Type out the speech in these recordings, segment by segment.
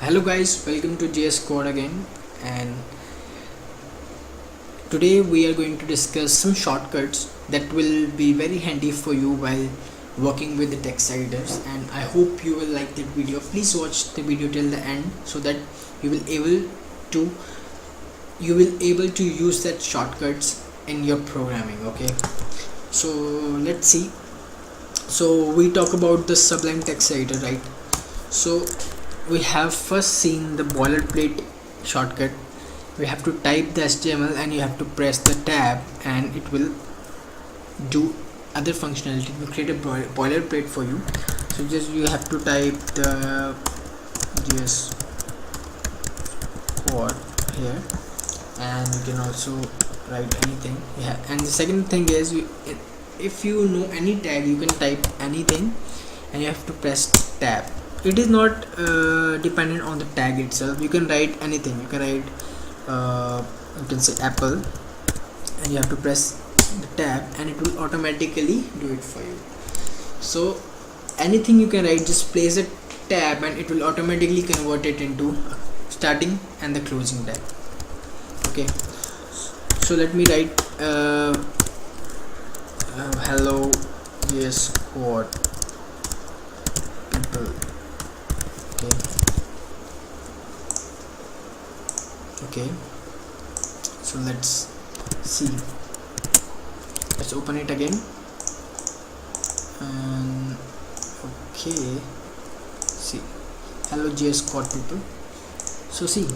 Hello guys, welcome to JS Code again, and today we are going to discuss some shortcuts that will be very handy for you while working with the text editors, and I hope you will like that video. Please watch the video till the end so that you will to able to use that shortcuts in your programming. Okay, so let's see. So we talk about the Sublime text editor, right? So we have first seen the boilerplate shortcut. We have to type the HTML and you have to press the tab and it will do other functionality. It will create a boilerplate for you. So just you have to type the JS code here, and you can also write anything. Yeah, and the second thing is if you know any tag, you can type anything and you have to press tab. It is not dependent on the tag itself. You can write anything. You can write you can say apple and you have to press the tab and it will automatically do it for you. So anything you can write, just place a tab and it will automatically convert it into starting and the closing tag. Okay, so let me write hello JS code people. Okay, so let's see. Let's open it again, and okay, see, hello JS code people. So see,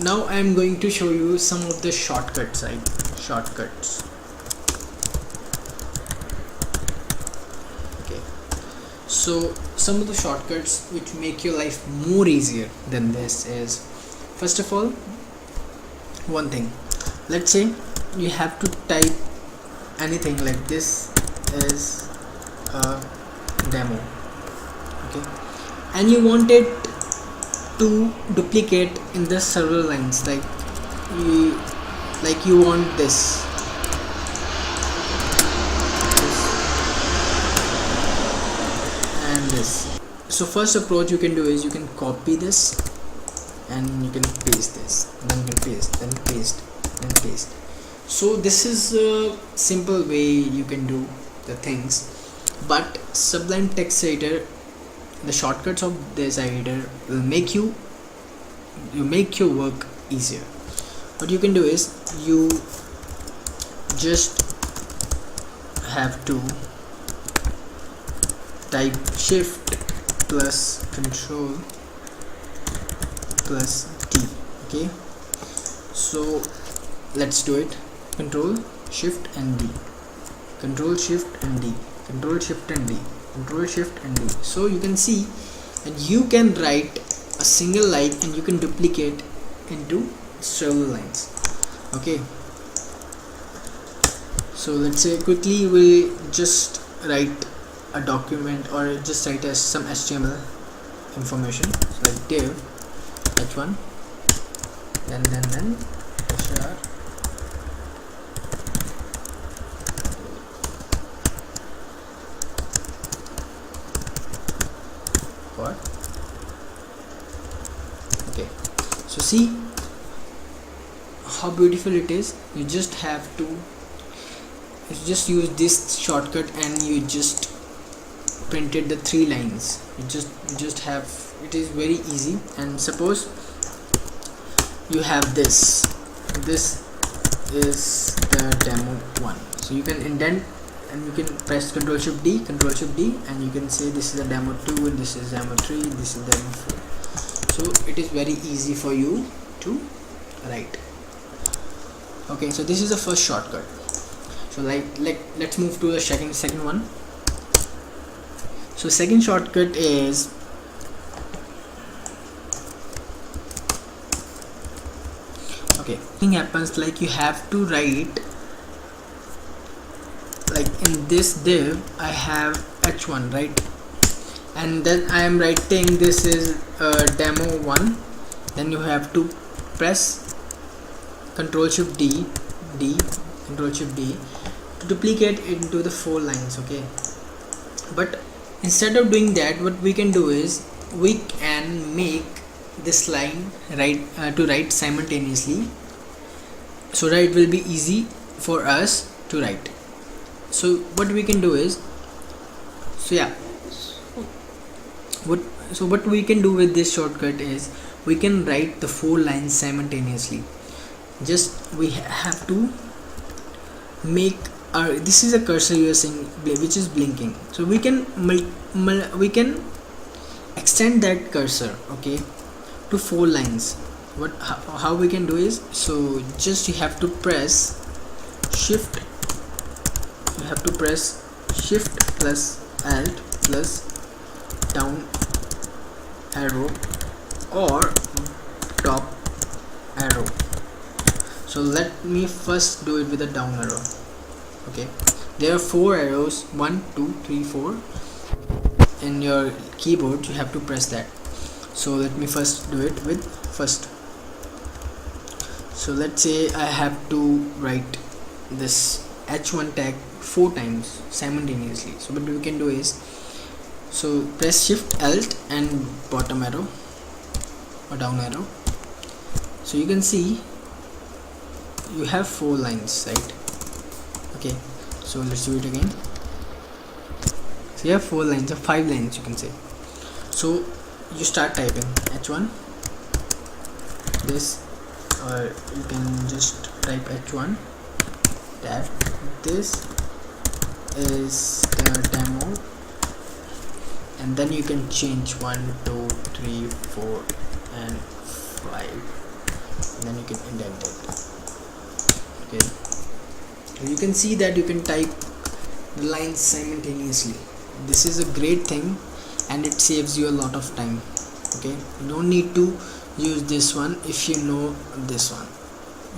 now I am going to show you some of the shortcuts. Okay, so some of the shortcuts which make your life more easier than this is, first of all, one thing, let's say you have to type anything like this is a demo, okay, and you want it to duplicate in the several lines, like you want this and this. So first approach you can do is you can copy this and you can paste this, then you can paste, then paste, then paste. So this is a simple way you can do the things, but Sublime text editor, the shortcuts of this editor will make your work easier. What you can do is you just have to type shift plus control plus D. Okay, so let's do it. Control shift and D, control shift and D, control shift and D, control shift and D. So you can see that you can write a single line and you can duplicate into several lines. Okay, so let's say quickly we'll just write a document or just write as some HTML information, so like div h1 then HR what. Okay, so see how beautiful it is. You just have to just use this shortcut and you just printed the 3 lines. You just have, it is very easy. And suppose you have this is the demo 1, so you can indent and you can press control shift D and you can say this is a demo 2 and this is demo 3, this is demo 4. So it is very easy for you to write. Okay, so this is the first shortcut. So let's move to the second one. So second shortcut is okay, thing happens like you have to write, like in this div I have h1, right, and then I am writing this is demo 1, then you have to press control shift D control shift D to duplicate into the 4 lines. Okay, but instead of doing that, what we can do is we can make this line to write simultaneously, so that it will be easy for us to write. So what we can do is, what we can do with this shortcut is we can write the 4 lines simultaneously. Just we have to make our, this is a cursor you are seeing which is blinking, so we can we can extend that cursor, okay, to 4 lines. How we can do is, so just you have to press shift plus alt plus down arrow or top arrow. So let me first do it with a down arrow. Okay, there are 4 arrows, 1 2 3 4 in your keyboard. You have to press that. So let me first do it with first. So let's say I have to write this h1 tag 4 times simultaneously. So what we can do is, so press shift alt and bottom arrow or down arrow. So you can see you have 4 lines, right? Okay, so let's do it again. So you have 4 lines or 5 lines, you can say. So you start typing h1 this, or you can just type h1 that this is the demo, and then you can change 1 2 3 4 and 5, and then you can indent it. Okay, so you can see that you can type the lines simultaneously. This is a great thing and it saves you a lot of time. Okay, you don't need to use this one if you know this one.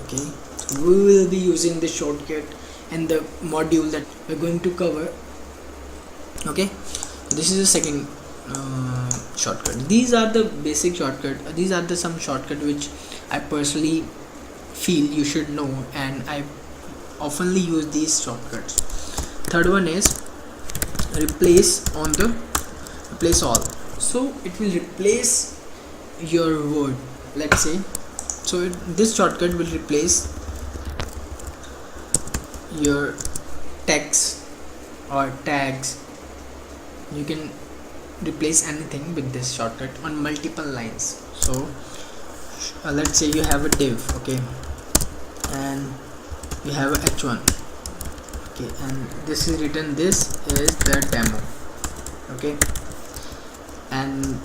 Okay, so we will be using the shortcut and the module that we're going to cover. Okay, this is the second shortcut. These are the basic shortcut. These are the some shortcut which I personally feel you should know, and I oftenly use these shortcuts. Third one is replace all. So it will replace your word. Let's say, so this shortcut will replace your text or tags. You can replace anything with this shortcut on multiple lines. So let's say you have a div, okay, and you have a h1, okay, and this is written, this is the demo, okay, and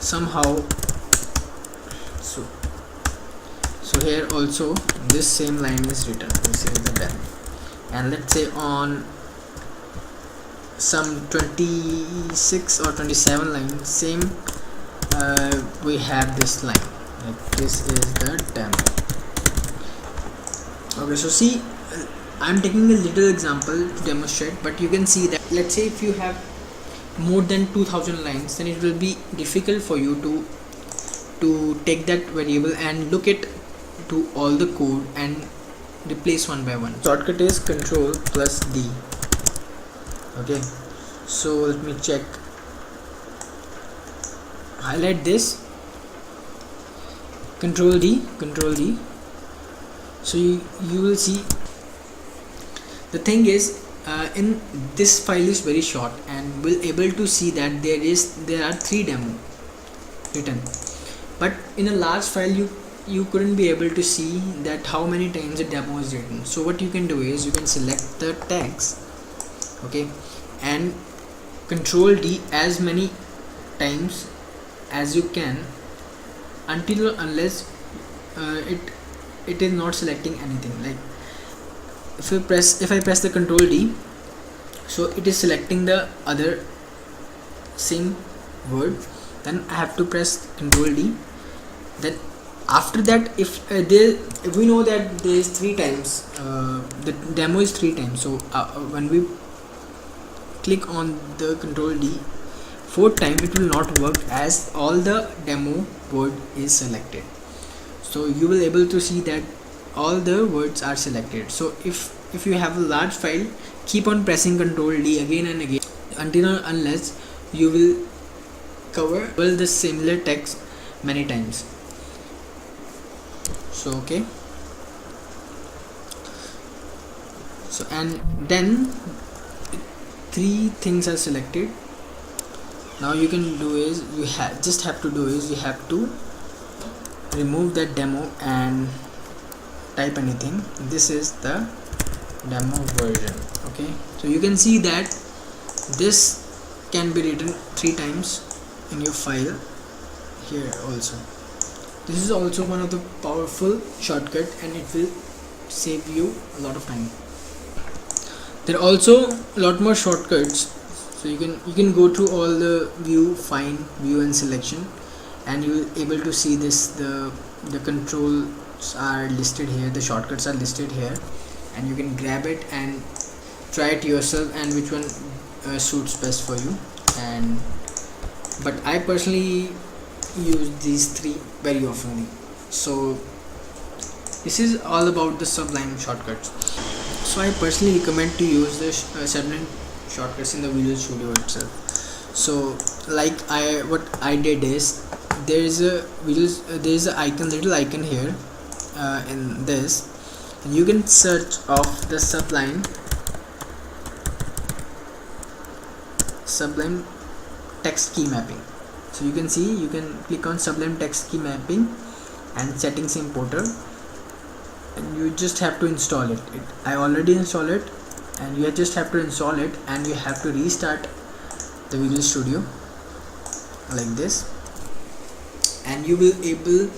somehow so here also this same line is written, this is the demo, and let's say on some 26 or 27 lines, same we have this line, like this is the demo. Okay, so see, I'm taking a little example to demonstrate, but you can see that, let's say if you have more than 2000 lines, then it will be difficult for you to take that variable and look it to all the code and replace one by one. Shortcut is Control plus D. Okay, so let me check. Highlight this, Control D. So you will see, the thing is, in this file is very short, and we'll able to see that there are 3 demo written, but in a large file you couldn't be able to see that how many times a demo is written. So what you can do is, you can select the tags, okay, and Control D as many times as you can until or unless it is not selecting anything. Like if I press the Control D, so it is selecting the other same word, then I have to press Control D. Then after that, if we know that there is 3 times, the demo is 3 times, so when we click on the Control D 4th time, it will not work as all the demo word is selected. So you will able to see that all the words are selected. So if you have a large file, keep on pressing Control D again and again until or unless you will cover the similar text many times. So okay, so and then three things are selected. Now you can do is you have to remove that demo and type anything. This is the demo version. Okay, so you can see that this can be written 3 times in your file here also. This is also one of the powerful shortcut and it will save you a lot of time. There are also a lot more shortcuts, so you can go to all the view, find, view and selection, and you will able to see this. The controls are listed here, the shortcuts are listed here, and you can grab it and try it yourself and which one suits best for you. And but I personally use these 3 very oftenly. So this is all about the Sublime shortcuts. So I personally recommend to use the Sublime shortcuts in the Visual Studio itself. So like what I did is there is a little icon here in this, and you can search of the Sublime text key mapping. So you can see, you can click on Sublime text key mapping and settings importer, and you just have to install it. I already installed it, and you just have to install it, and you have to restart the Visual Studio like this, and you will able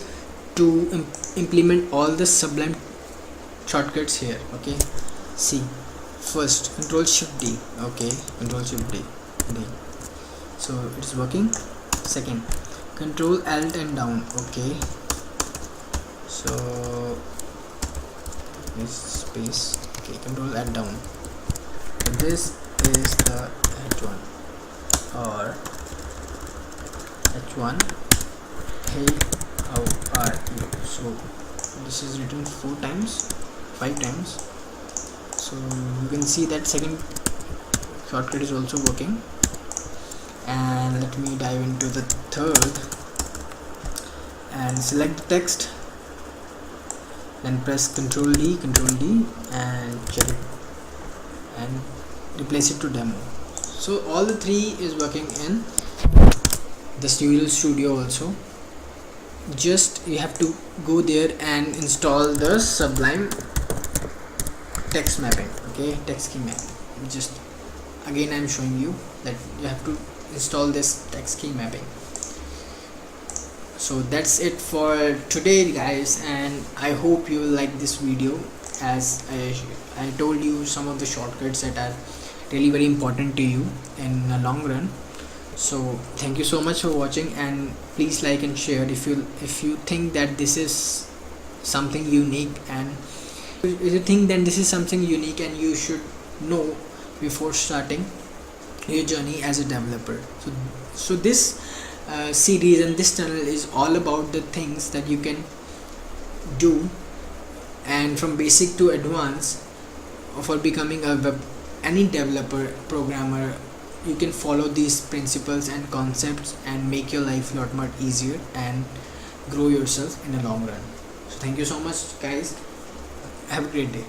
to implement all the Sublime shortcuts here. Okay, see, first Control Shift D. Okay, Control Shift D. So it's working. Second, Control Alt and down. Okay, so this space. Okay, Control Alt down. So this is the H1 or H1. Hey, how are you? So this is written 4 times, 5 times. So you can see that second shortcut is also working. And let me dive into the third and select the text, then press Control D and check it and replace it to demo. So all the 3 is working in the Visual Studio also. Just you have to go there and install the Sublime text mapping. Okay, text key mapping. Just again I'm showing you that you have to install this text key mapping. So that's it for today guys, and I hope you will like this video, as I told you some of the shortcuts that are really very important to you in the long run. So thank you so much for watching, and please like and share if you think that this is something unique, and if you think that this is something unique and you should know before starting your journey as a developer. So this series and this channel is all about the things that you can do, and from basic to advanced, for becoming any developer, programmer. You can follow these principles and concepts and make your life a lot more easier and grow yourself in the long run. So thank you so much guys, have a great day.